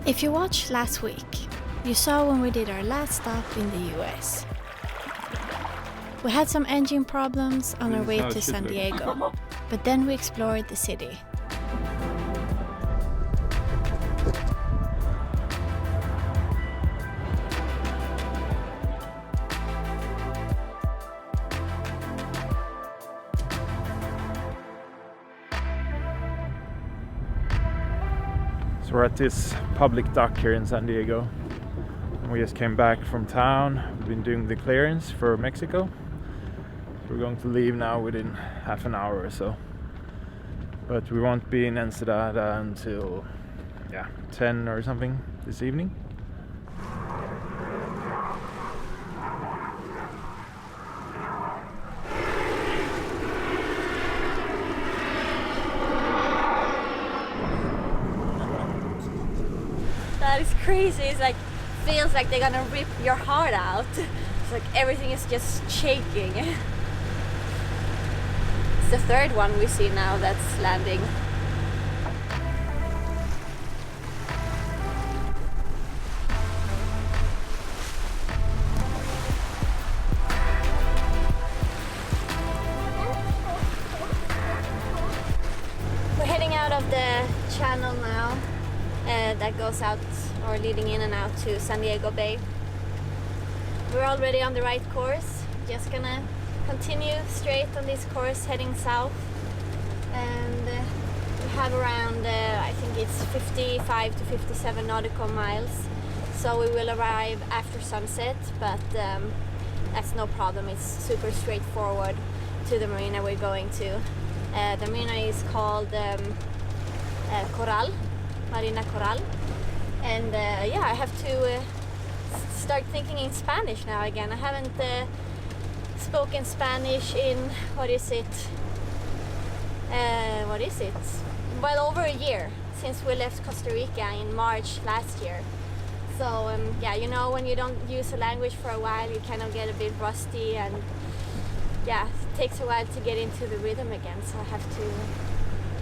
If you watched last week, you saw when we did our last stop in the US. We had some engine problems on our way to San Diego, but then we explored the city. So we're at this public dock here in San Diego. We just came back from town. We've been doing the clearance for Mexico. We're going to leave now within half an hour or so. But we won't be in Ensenada until 10 or something this evening. That is crazy. It's like feels like they're gonna rip your heart out. It's like everything is just shaking. It's the third one we see now that's landing. We're heading out of the channel now. That goes out or leading in and out to San Diego Bay. We're already on the right course, just gonna continue straight on this course heading south, and we have around I think it's 55 to 57 nautical miles, so we will arrive after sunset, but that's no problem. It's super straightforward to the marina we're going to. The marina is called Marina Coral, and I have to start thinking in Spanish now again. I haven't spoken Spanish in what is it? Well, over a year since we left Costa Rica in March last year. So when you don't use a language for a while, you kind of get a bit rusty, and it takes a while to get into the rhythm again. So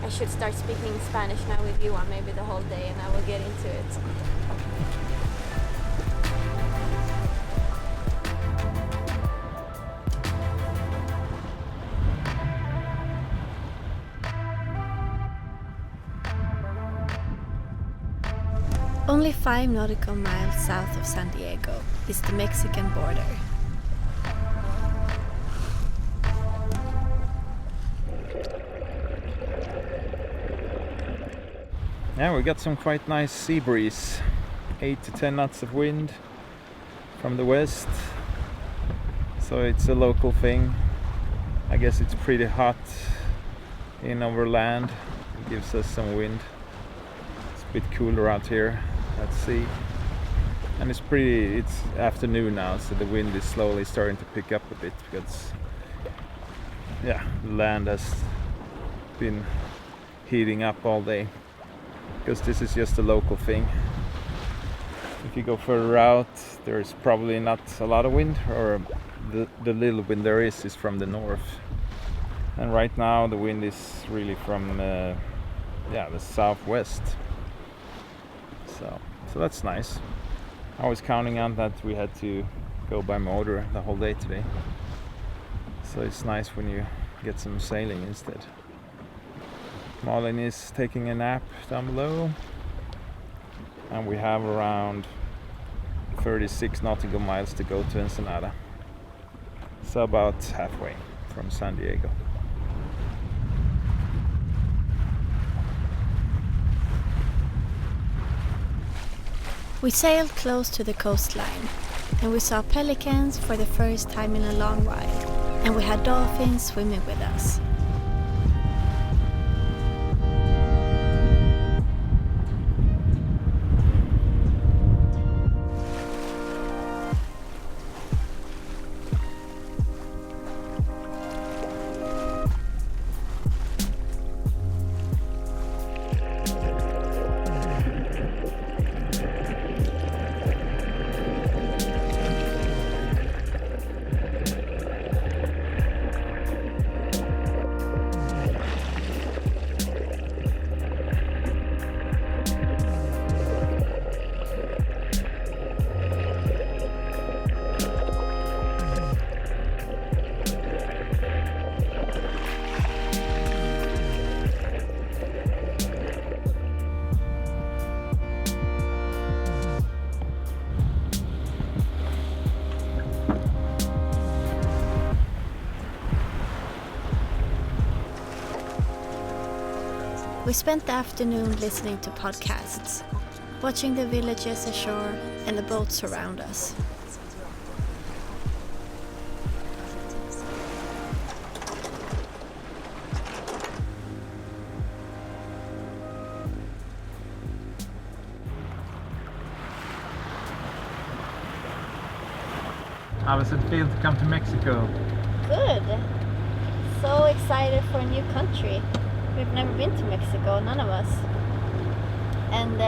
I should start speaking Spanish now with you on maybe the whole day, and I will get into it. Only 5 nautical miles south of San Diego is the Mexican border. Yeah, we got some quite nice sea breeze. 8 to 10 knots of wind from the west. So it's a local thing. I guess it's pretty hot in over land. It gives us some wind. It's a bit cooler out here at sea. And it's afternoon now, so the wind is slowly starting to pick up a bit, because the land has been heating up all day. Because this is just a local thing. If you go further out, there's probably not a lot of wind, or the little wind there is from the north. And right now the wind is really from the southwest. So that's nice. I was counting on that we had to go by motor the whole day today. So it's nice when you get some sailing instead. Malin is taking a nap down below, and we have around 36 nautical miles to go to Ensenada, so about halfway from San Diego. We sailed close to the coastline, and we saw pelicans for the first time in a long while, and we had dolphins swimming with us. We spent the afternoon listening to podcasts, watching the villages ashore and the boats around us. How does it feel to come to Mexico? Good. So excited for a new country. We've never been to Mexico, none of us. And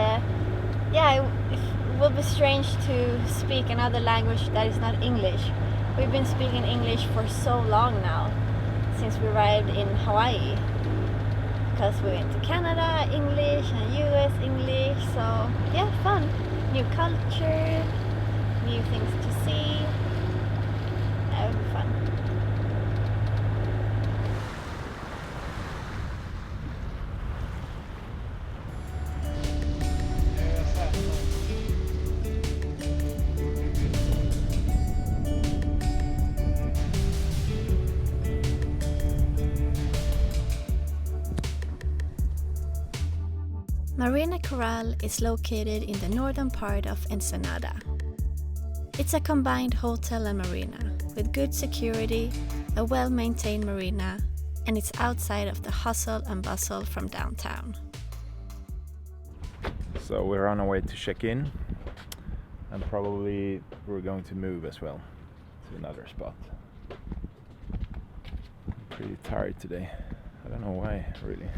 it will be strange to speak another language that is not English. We've been speaking English for so long now, since we arrived in Hawaii. Because we went to Canada, English, and US, English. So yeah, fun. New culture, new things to see. That would be fun. Marina Corral is located in the northern part of Ensenada. It's a combined hotel and marina, with good security, a well-maintained marina, and it's outside of the hustle and bustle from downtown. So we're on our way to check in, and probably we're going to move as well to another spot. Pretty tired today. I don't know why, really.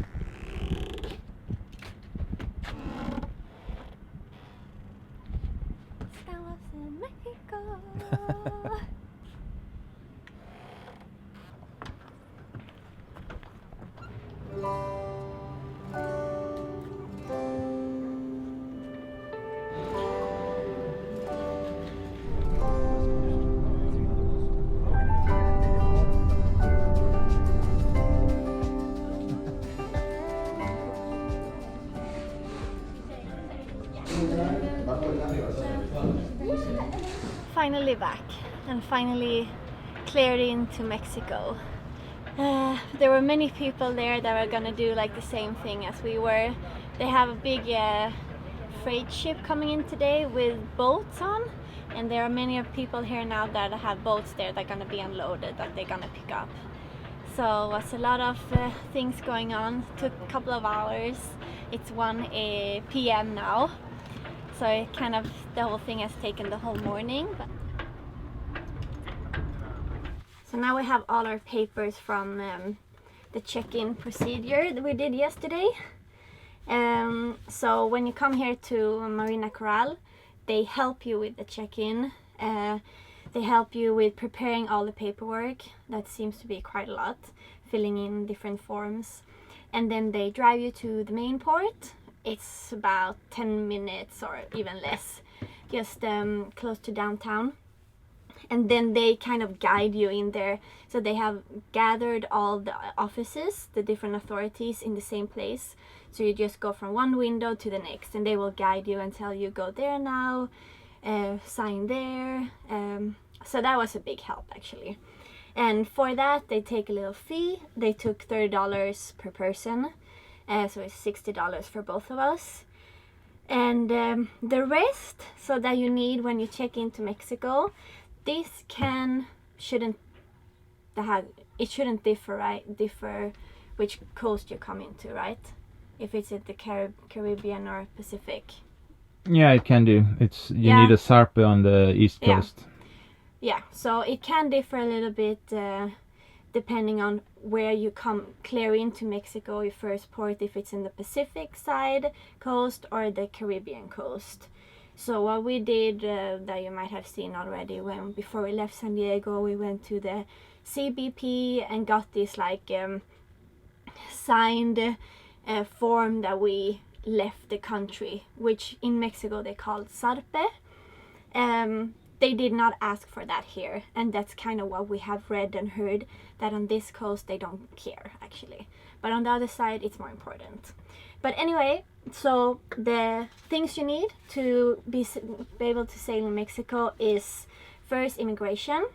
Finally back and finally cleared into Mexico. There were many people there that were gonna do like the same thing as we were. They have a big freight ship coming in today with boats on, and there are many people here now that have boats there that are gonna be unloaded that they're gonna pick up. So it's a lot of things going on. Took a couple of hours. It's 1 p.m. now. So it kind of, the whole thing has taken the whole morning. So now we have all our papers from the check-in procedure that we did yesterday. So when you come here to Marina Corral, they help you with the check-in. They help you with preparing all the paperwork. That seems to be quite a lot, filling in different forms. And then they drive you to the main port. It's about 10 minutes or even less, just close to downtown. And then they kind of guide you in there. So they have gathered all the offices, the different authorities in the same place. So you just go from one window to the next, and they will guide you and tell you go there now, sign there. So that was a big help actually. And for that they take a little fee. They took $30 per person. So it's $60 for both of us. And the rest, so that you need when you check into Mexico, this shouldn't differ, right? Differ which coast you come into, right? If it's at the Caribbean or Pacific. Yeah, it can do. You need a Sarpe on the east coast. Yeah, so it can differ a little bit depending on where you clear into Mexico, your first port, if it's in the Pacific side coast or the Caribbean coast. So what we did, that you might have seen already, before we left San Diego, we went to the CBP and got this like signed form that we left the country, which in Mexico they called Sarpe. They did not ask for that here, and that's kind of what we have read and heard, that on this coast they don't care actually, but on the other side it's more important. But anyway, so the things you need to be able to sail in Mexico is first immigration.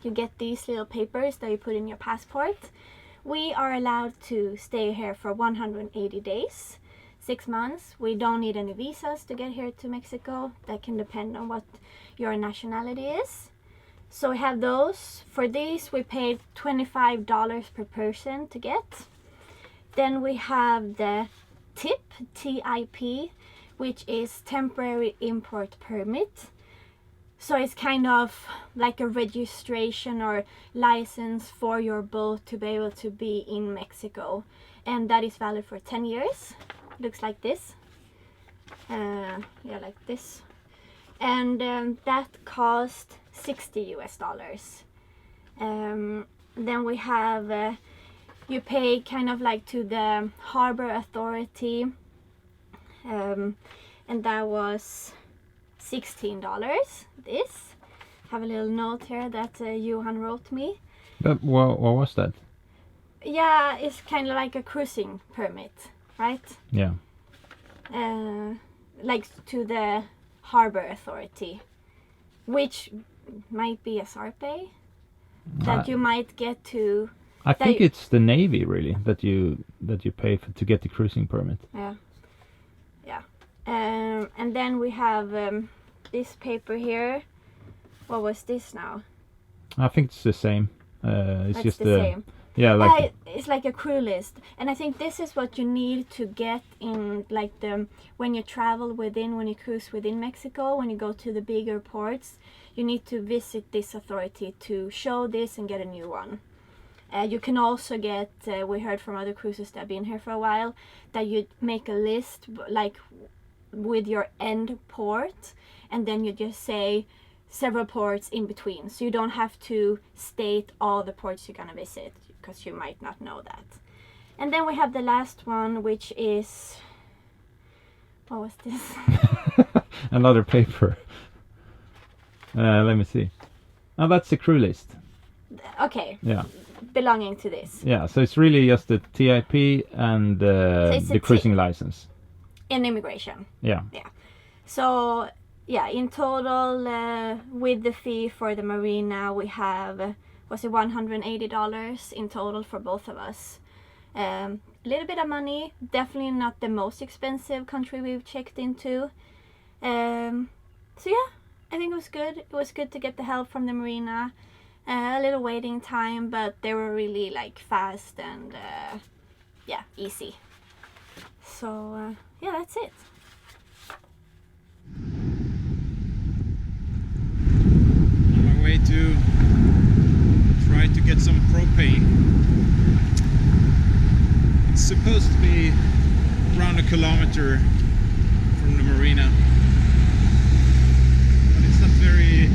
You get these little papers that you put in your passport, we are allowed to stay here for 180 days, 6 months. We don't need any visas to get here to Mexico. That can depend on what your nationality is. So we have those. For these we paid $25 per person to get. Then we have the TIP, TIP, which is temporary import permit. So it's kind of like a registration or license for your boat to be able to be in Mexico. And that is valid for 10 years. Looks like this. Yeah, like this. And that cost $60 US. Then we have, you pay kind of like to the harbor authority. And that was $16. This. Have a little note here that Johan wrote me. But what was that? Yeah, it's kind of like a cruising permit, right? Yeah. Like to the harbor authority, which might be a SARPE that you might get to. I think it's the Navy really that you pay for to get the cruising permit. Yeah. And then we have this paper here. What was this now? I think it's the same. It's just the same. Yeah, like it's like a crew list, and I think this is what you need to get in, like when you travel when you cruise within Mexico, when you go to the bigger ports, you need to visit this authority to show this and get a new one. You can also get, we heard from other cruises that have been here for a while, that you make a list like with your end port, and then you just say several ports in between, so you don't have to state all the ports you're gonna visit, because you might not know that. And then we have the last one, which is, what was this? Another paper. Let me see. Oh, that's the crew list. Okay. Yeah. Belonging to this. Yeah, so it's really just the TIP and the cruising license. And immigration. Yeah. Yeah. So, yeah, in total, with the fee for the marina, we have, was it $180 in total for both of us. A little bit of money, definitely not the most expensive country we've checked into. So yeah, I think it was good. It was good to get the help from the marina. A little waiting time, but they were really like fast and yeah, easy. So yeah, that's it. On my way to try to get some propane. It's supposed to be around 1 kilometer from the marina, but it's not very.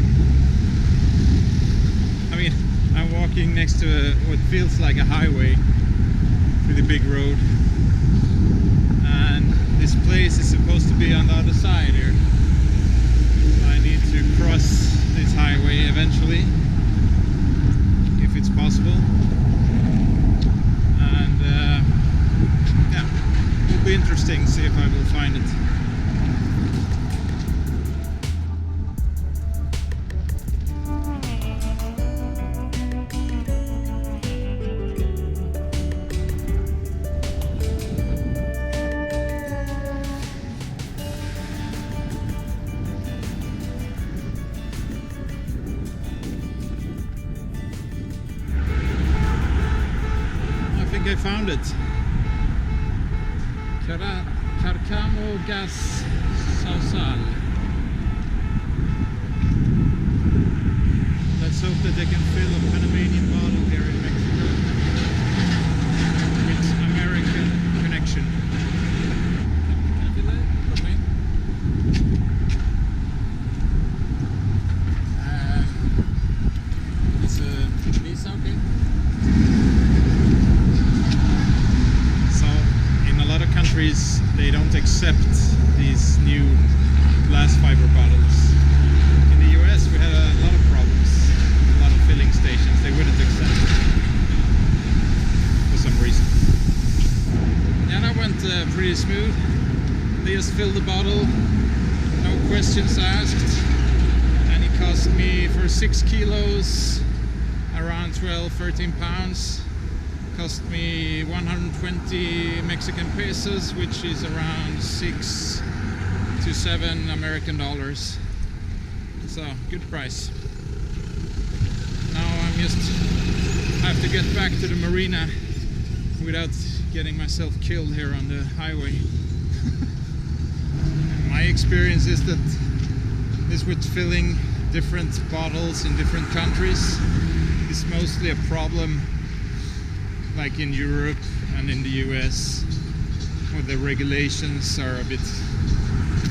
I mean, I'm walking next to what feels like a highway, pretty big road, and this place is supposed to be on the other side here. I need to cross this highway eventually, if it's possible, and yeah, it'll be interesting to see if I will find it. I found it. Carcamo gas sausal. Let's hope that they can fill a Panamanian bottle here in Mexico with American connection. It's a Beason, okay? Countries, they don't accept these new glass fiber bottles. In the US we had a lot of problems, a lot of filling stations, they wouldn't accept it for some reason. Yeah, that went pretty smooth. They just filled the bottle, no questions asked, and it cost me for 6 kilos around 12-13 pounds. Cost me 120 Mexican pesos, which is around 6 to 7 American dollars. So, good price. Now I'm just have to get back to the marina without getting myself killed here on the highway. My experience is that this with filling different bottles in different countries is mostly a problem like in Europe and in the US, where the regulations are a bit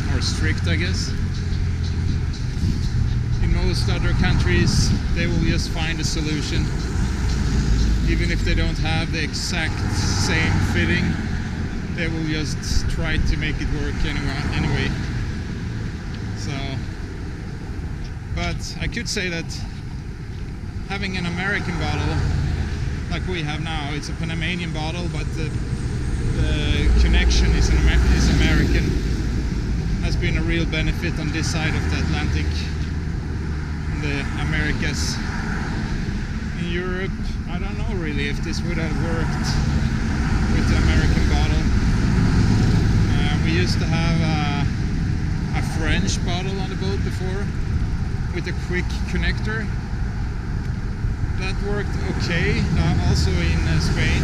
more strict, I guess. In most other countries they will just find a solution, even if they don't have the exact same fitting. They will just try to make it work anyway. So, but I could say that having an American bottle like we have now, it's a Panamanian bottle, but the connection is American, has been a real benefit on this side of the Atlantic, in the Americas. In Europe, I don't know really if this would have worked with the American bottle. We used to have a French bottle on the boat before with a quick connector. That worked okay, also in Spain.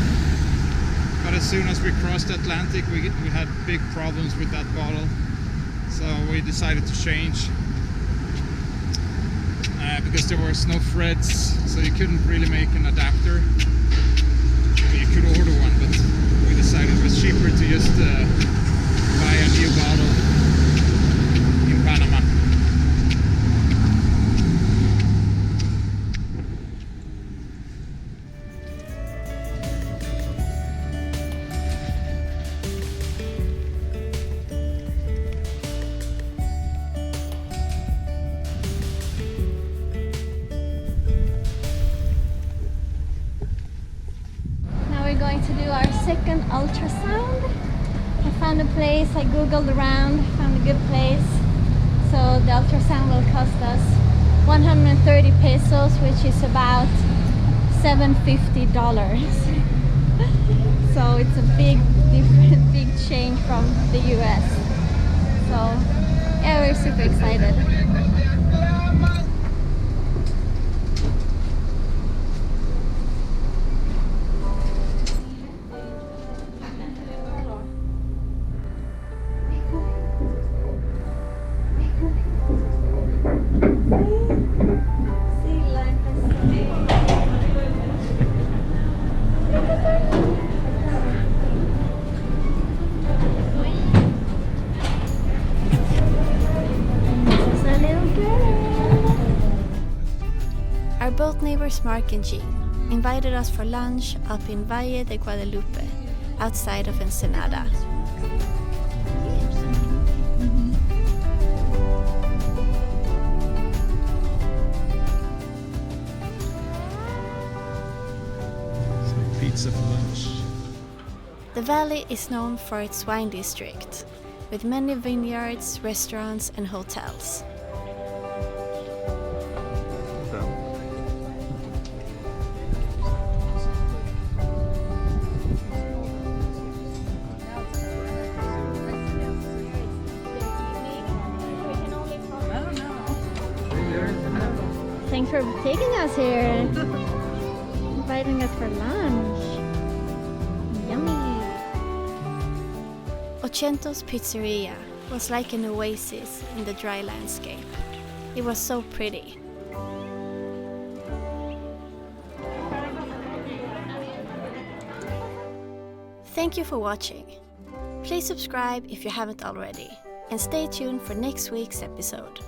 But as soon as we crossed the Atlantic, we had big problems with that bottle. So we decided to change. Because there was no threads, so you couldn't really make an adapter. You could order one, but we decided it was cheaper to just buy a new bottle in Panama. Going to do our second ultrasound. I found a place, I googled around, found a good place. So the ultrasound will cost us 130 pesos, which is about $750. So it's a big change from the US. So yeah, we're super excited. Our boat neighbors Mark and Jean invited us for lunch up in Valle de Guadalupe, outside of Ensenada. So pizza for lunch. The valley is known for its wine district, with many vineyards, restaurants and hotels. Thanks for taking us here, inviting us for lunch. Yummy. Ochento's Pizzeria was like an oasis in the dry landscape. It was so pretty. Thank you for watching. Please subscribe if you haven't already, and stay tuned for next week's episode.